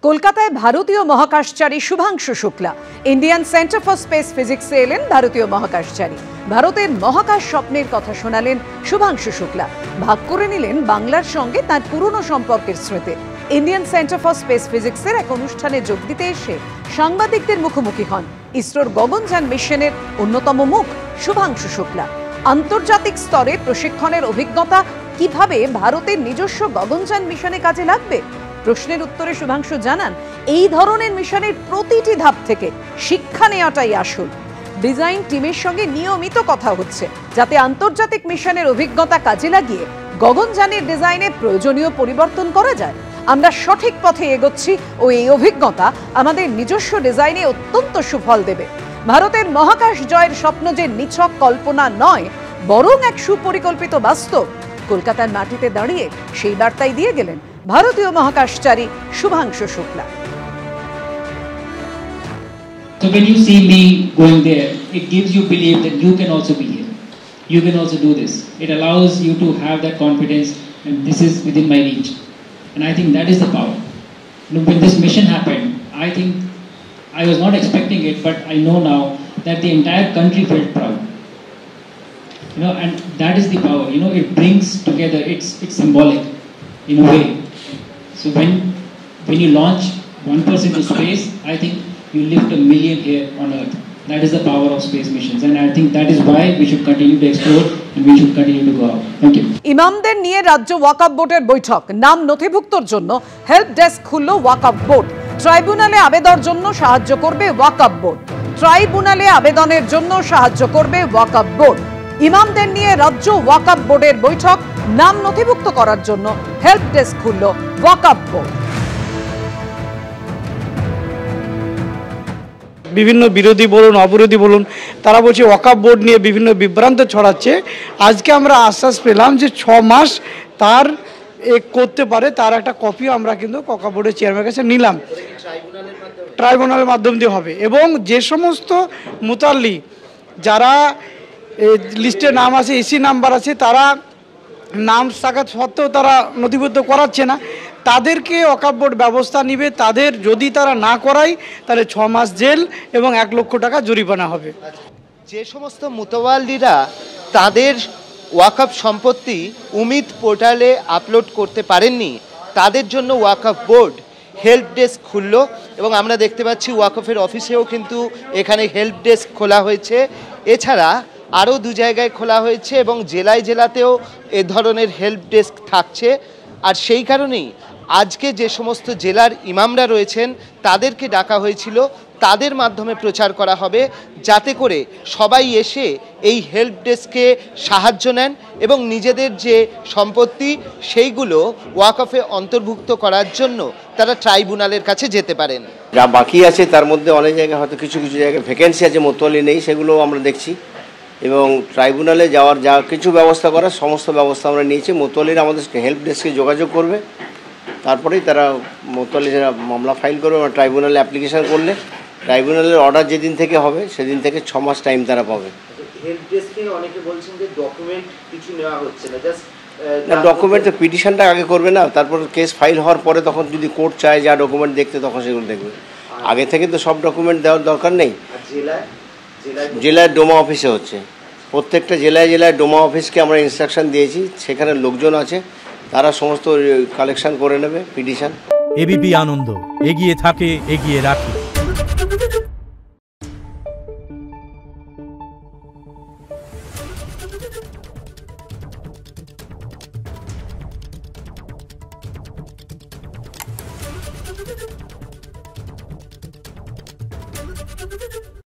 কলকাতায় ভারতীয় মহাকাশচারী Shubhanshu Shukla Indian centre for space ফিজিক্সে এলেন ভারতীয় মহাকাশচারী। ভারতের মহাকাশ স্বপ্নের কথা শোনালেন শুভাংশু শুক্লা। ভাগ করে নিলেন বাংলার সঙ্গে তার পুরনো সম্পর্কের স্মৃতি। ইন্ডিয়ান সেন্টার ফর স্পেস ফিজিক্সের এক অনুষ্ঠানে যোগ দিতে এসে সাংবাদিকদের মুখোমুখি হন ইসরোর গগনযান মিশনের অন্যতম মুখ শুভাংশু শুক্লা। আন্তর্জাতিক স্তরে প্রশিক্ষণের অভিজ্ঞতা কিভাবে ভারতের নিজস্ব গগনযান মিশনে কাজে লাগবে? প্রশ্নের উত্তরে শুভাংশু জানান, এই ধরনের মিশনের প্রতিটি ধাপ থেকে শিক্ষা নেওয়াটাই আসল। ডিজাইন টিমের সঙ্গে নিয়মিত কথা হচ্ছে যাতে আন্তর্জাতিক মিশনের অভিজ্ঞতা কাজে লাগিয়ে গগনযানের ডিজাইনে প্রয়োজনীয় পরিবর্তন করা যায়। আমরা সঠিক পথে এগোচ্ছি ও এই অভিজ্ঞতা আমাদের নিজস্ব ডিজাইনে অত্যন্ত সুফল দেবে। ভারতের মহাকাশ জয়ের স্বপ্ন যে নিছক কল্পনা নয়, বরং এক সুপরিকল্পিত বাস্তব। কলকাতার মাটিতে দাঁড়িয়ে সেই বার্তাই দিয়ে গেলেন ভারতীয় মহাকাশচারী Shubhanshu Shukla. So when you see me going there, it gives you belief that you can also be here. You can also do this. It allows you to have that confidence and this is within my reach. And I think that is the power. When this mission happened, I think I was not expecting it, but I know now that the entire country felt proud. And that is the power. It brings together. It's symbolic in a way. So when you launch one person to space, I think you lift a million here on Earth. That is the power of space missions, and I think that is why we should continue to explore and we should continue to go out. Thank you. ইমামদের নিয়ে রাজ্য ওয়াকফ বোর্ডের বৈঠক। নাম নথিভুক্তর জন্য help desk খুলল ওয়াকফ board. ট্রাইব্যুনালে আবেদনের জন্য সাহায্য করবে ওয়াকফ বোর্ড। ট্রাইব্যুনালে আবেদনের জন্য সাহায্য করবে ওয়াকফ বোর্ড। ইমামদের নিয়ে রাজ্য ওয়াকফ বোর্ডের বৈঠক। নাম নথিভুক্ত করার জন্য হেল্প ডেস্ক খুলল ওয়াকফ বোর্ড। বিভিন্ন বিরোধী বলুন অবিরোধী বলুন, তারা বলছে ওয়াকফ বোর্ড নিয়ে বিভিন্ন বিভ্রান্ত ছড়াচ্ছে। আজকে আমরা আশ্বাস পেলাম যে 6 মাস তার করতে পারে, তার একটা কপিও আমরা কিন্তু ওয়াকফ বোর্ডের চেয়ারম্যানের কাছে নিলাম। ট্রাইব্যুনালের মাধ্যম দিয়ে হবে এবং যে সমস্ত মুতাল্লি যারা লিস্টে নাম আছে, এসি নাম্বার আছে, তারা নাম থাকা সত্ত্বেও তারা নথিবদ্ধ করাচ্ছে না, তাদেরকে ওয়াকফ বোর্ড ব্যবস্থা নিবে। তাদের যদি তারা না করায় তাহলে 6 মাস জেল এবং 1 লক্ষ টাকা জরিমানা হবে। যে সমস্ত মুতাওয়াল্লিরা তাদের ওয়াকফ সম্পত্তি উমিদ পোর্টালে আপলোড করতে পারেননি, তাদের জন্য ওয়াকফ বোর্ড হেল্প ডেস্ক খুলল এবং আমরা দেখতে পাচ্ছি ওয়াকফের অফিসেও কিন্তু এখানে হেল্প ডেস্ক খোলা হয়েছে। এছাড়া আরও 2 জায়গায় খোলা হয়েছে এবং জেলায় জেলাতেও এ ধরনের হেল্প ডেস্ক থাকছে। আর সেই কারণেই আজকে যে সমস্ত জেলার ইমামরা রয়েছেন তাদেরকে ডাকা হয়েছিল, তাদের মাধ্যমে প্রচার করা হবে যাতে করে সবাই এসে এই হেল্প ডেস্কে সাহায্য নেন এবং নিজেদের যে সম্পত্তি সেইগুলো ওয়াকফে অন্তর্ভুক্ত করার জন্য তারা ট্রাইব্যুনালের কাছে যেতে পারেন। যা বাকি আছে তার মধ্যে অনেক জায়গায় হয়তো কিছু জায়গায় ভ্যাকেন্সি আছে, মোতোয়াল্লি নেই, সেগুলো আমরা দেখছি এবং ট্রাইব্যুনালে যাওয়ার যা কিছু ব্যবস্থা করার সমস্ত ব্যবস্থা আমরা নিয়েছি। মোতোয়াল্লিরা আমাদের হেল্প ডেস্কে যোগাযোগ করবে, তারপরেই তারা মোতোয়াল্লি যারা মামলা ফাইল করবে বা ট্রাইব্যুনালে অ্যাপ্লিকেশান করলে ট্রাইব্যুনালের অর্ডার যেদিন থেকে হবে সেদিন থেকে 6 মাস টাইম তারা পাবে। হেল্প ডেস্কে অনেকে বলছেন যে ডকুমেন্ট কিছু নেওয়া হচ্ছে না, জাস্ট ডকুমেন্ট তো পিটিশনটা আগে করবে না, তারপর কেস ফাইল হওয়ার পরে তখন যদি কোর্ট চায় যা ডকুমেন্ট দেখতে তখন সেগুলো দেখবে। আগে থেকে তো সব ডকুমেন্ট দেওয়ার দরকার নেই। জেলায় ডোমা অফিসে হচ্ছে, প্রত্যেকটা জেলায় জেলায় ডোমা অফিসকে আমরা ইনস্ট্রাকশন দিয়েছি, সেখানে লোকজন আছে, তারা সমস্ত কালেকশন করে নেবে পিটিশন। এবিপি আনন্দ, এগিয়ে থাকে, এগিয়ে রাখে। Thank you.